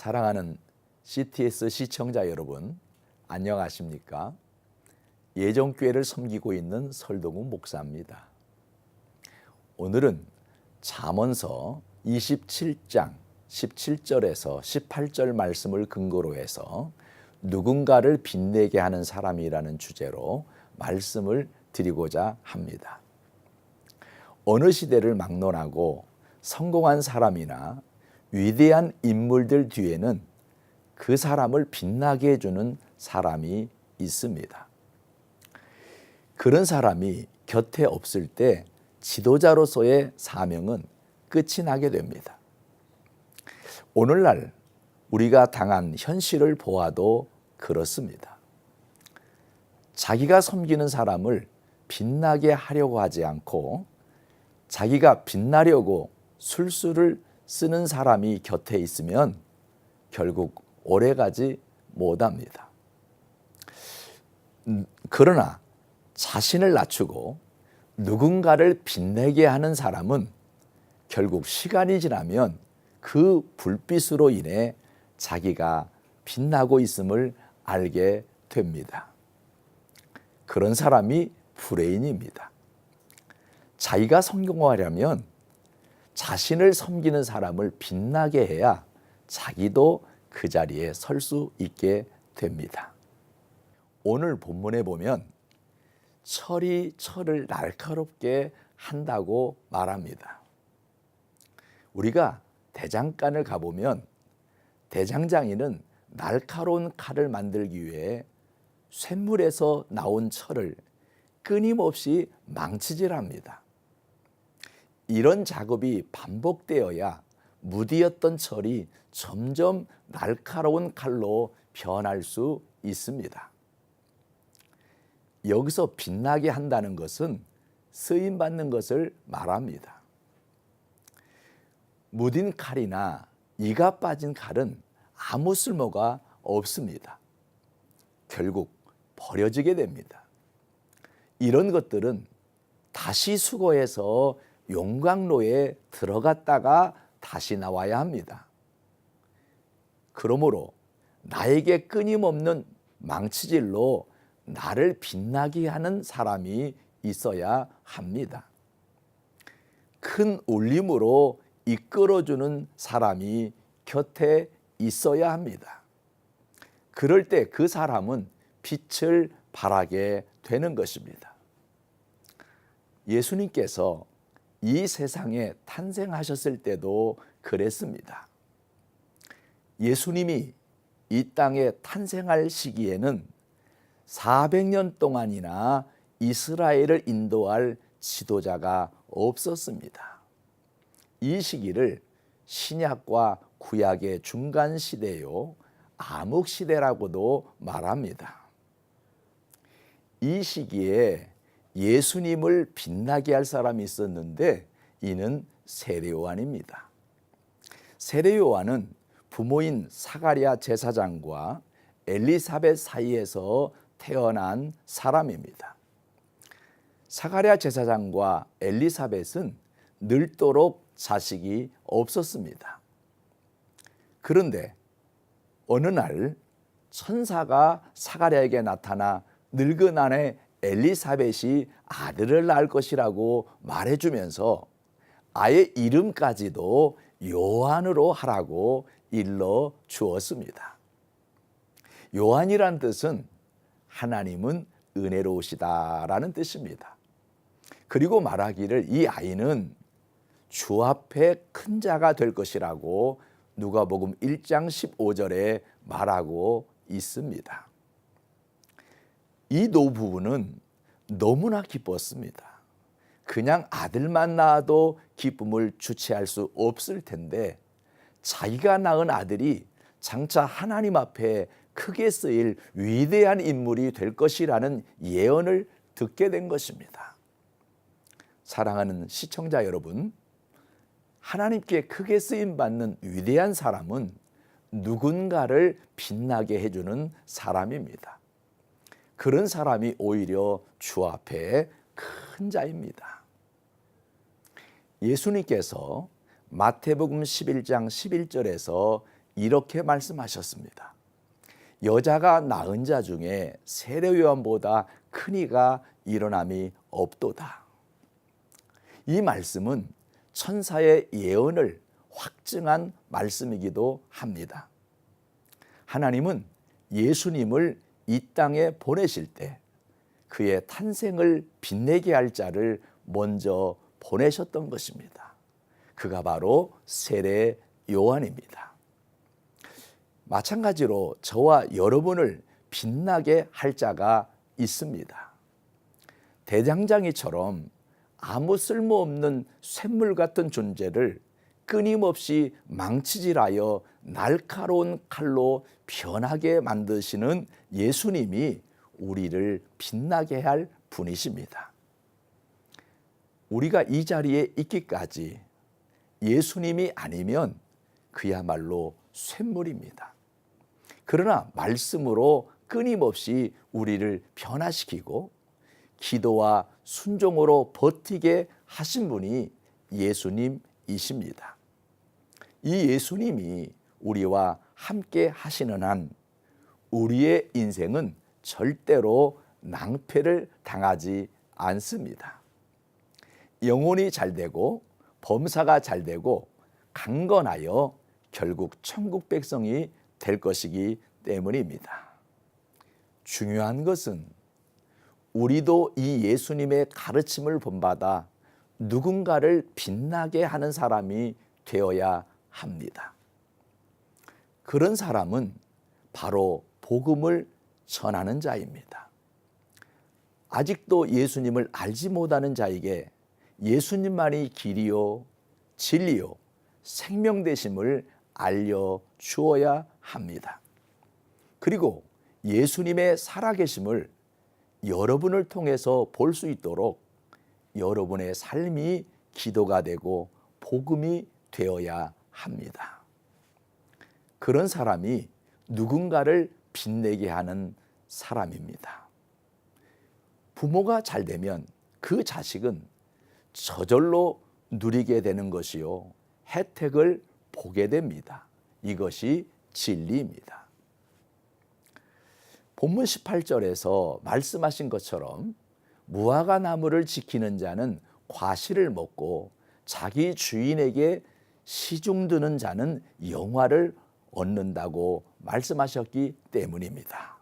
사랑하는 CTS 시청자 여러분, 안녕하십니까? 예정교회를 섬기고 있는 설동훈 목사입니다. 오늘은 잠언서 27장 17절에서 18절 말씀을 근거로 해서 누군가를 빛내게 하는 사람이라는 주제로 말씀을 드리고자 합니다. 어느 시대를 막론하고 성공한 사람이나 위대한 인물들 뒤에는 그 사람을 빛나게 해주는 사람이 있습니다. 그런 사람이 곁에 없을 때 지도자로서의 사명은 끝이 나게 됩니다. 오늘날 우리가 당한 현실을 보아도 그렇습니다. 자기가 섬기는 사람을 빛나게 하려고 하지 않고 자기가 빛나려고 술수를 쓰는 사람이 곁에 있으면 결국 오래가지 못합니다. 그러나 자신을 낮추고 누군가를 빛내게 하는 사람은 결국 시간이 지나면 그 불빛으로 인해 자기가 빛나고 있음을 알게 됩니다. 그런 사람이 브레인입니다. 자기가 성공하려면 자신을 섬기는 사람을 빛나게 해야 자기도 그 자리에 설 수 있게 됩니다. 오늘 본문에 보면 철이 철을 날카롭게 한다고 말합니다. 우리가 대장간을 가보면 대장장이는 날카로운 칼을 만들기 위해 쇳물에서 나온 철을 끊임없이 망치질합니다. 이런 작업이 반복되어야 무디었던 철이 점점 날카로운 칼로 변할 수 있습니다. 여기서 빛나게 한다는 것은 쓰임받는 것을 말합니다. 무딘 칼이나 이가 빠진 칼은 아무 쓸모가 없습니다. 결국 버려지게 됩니다. 이런 것들은 다시 수거해서 용광로에 들어갔다가 다시 나와야 합니다. 그러므로 나에게 끊임없는 망치질로 나를 빛나게 하는 사람이 있어야 합니다. 큰 울림으로 이끌어주는 사람이 곁에 있어야 합니다. 그럴 때 그 사람은 빛을 발하게 되는 것입니다. 예수님께서 이 세상에 탄생하셨을 때도 그랬습니다. 예수님이 이 땅에 탄생할 시기에는 400년 동안이나 이스라엘을 인도할 지도자가 없었습니다. 이 시기를 신약과 구약의 중간 시대요, 암흑 시대라고도 말합니다. 이 시기에 예수님을 빛나게 할 사람이 있었는데 이는 세례 요한입니다. 세례 요한은 부모인 사가랴 제사장과 엘리사벳 사이에서 태어난 사람입니다. 사가랴 제사장과 엘리사벳은 늙도록 자식이 없었습니다. 그런데 어느 날 천사가 사가랴에게 나타나 늙은 아내 엘리사벳이 아들을 낳을 것이라고 말해주면서 아예 이름까지도 요한으로 하라고 일러 주었습니다. 요한이란 뜻은 하나님은 은혜로우시다라는 뜻입니다. 그리고 말하기를 이 아이는 주 앞에 큰 자가 될 것이라고 누가복음 1장 15절에 말하고 있습니다. 이 노부부는 너무나 기뻤습니다. 그냥 아들만 낳아도 기쁨을 주체할 수 없을 텐데 자기가 낳은 아들이 장차 하나님 앞에 크게 쓰일 위대한 인물이 될 것이라는 예언을 듣게 된 것입니다. 사랑하는 시청자 여러분, 하나님께 크게 쓰임받는 위대한 사람은 누군가를 빛나게 해주는 사람입니다. 그런 사람이 오히려 주 앞에 큰 자입니다. 예수님께서 마태복음 11장 11절에서 이렇게 말씀하셨습니다. 여자가 낳은 자 중에 세례 요한보다 큰 이가 일어남이 없도다. 이 말씀은 천사의 예언을 확증한 말씀이기도 합니다. 하나님은 예수님을 이 땅에 보내실 때 그의 탄생을 빛내게 할 자를 먼저 보내셨던 것입니다. 그가 바로 세례 요한입니다. 마찬가지로 저와 여러분을 빛나게 할 자가 있습니다. 대장장이처럼 아무 쓸모없는 쇳물 같은 존재를 끊임없이 망치질하여 날카로운 칼로 변하게 만드시는 예수님이 우리를 빛나게 할 분이십니다. 우리가 이 자리에 있기까지 예수님이 아니면 그야말로 쇳물입니다. 그러나 말씀으로 끊임없이 우리를 변화시키고 기도와 순종으로 버티게 하신 분이 예수님이십니다. 이 예수님이 우리와 함께 하시는 한 우리의 인생은 절대로 낭패를 당하지 않습니다. 영혼이 잘되고 범사가 잘되고 강건하여 결국 천국 백성이 될 것이기 때문입니다. 중요한 것은 우리도 이 예수님의 가르침을 본받아 누군가를 빛나게 하는 사람이 되어야 합니다. 그런 사람은 바로 복음을 전하는 자입니다. 아직도 예수님을 알지 못하는 자에게 예수님만이 길이요 진리요 생명 되심을 알려주어야 합니다. 그리고 예수님의 살아계심을 여러분을 통해서 볼 수 있도록 여러분의 삶이 기도가 되고 복음이 되어야 합니다. 그런 사람이 누군가를 빛내게 하는 사람입니다. 부모가 잘 되면 그 자식은 저절로 누리게 되는 것이요 혜택을 보게 됩니다. 이것이 진리입니다. 본문 18절에서 말씀하신 것처럼 무화과 나무를 지키는 자는 과실을 먹고 자기 주인에게 시중드는 자는 영화를 얻는다고 말씀하셨기 때문입니다.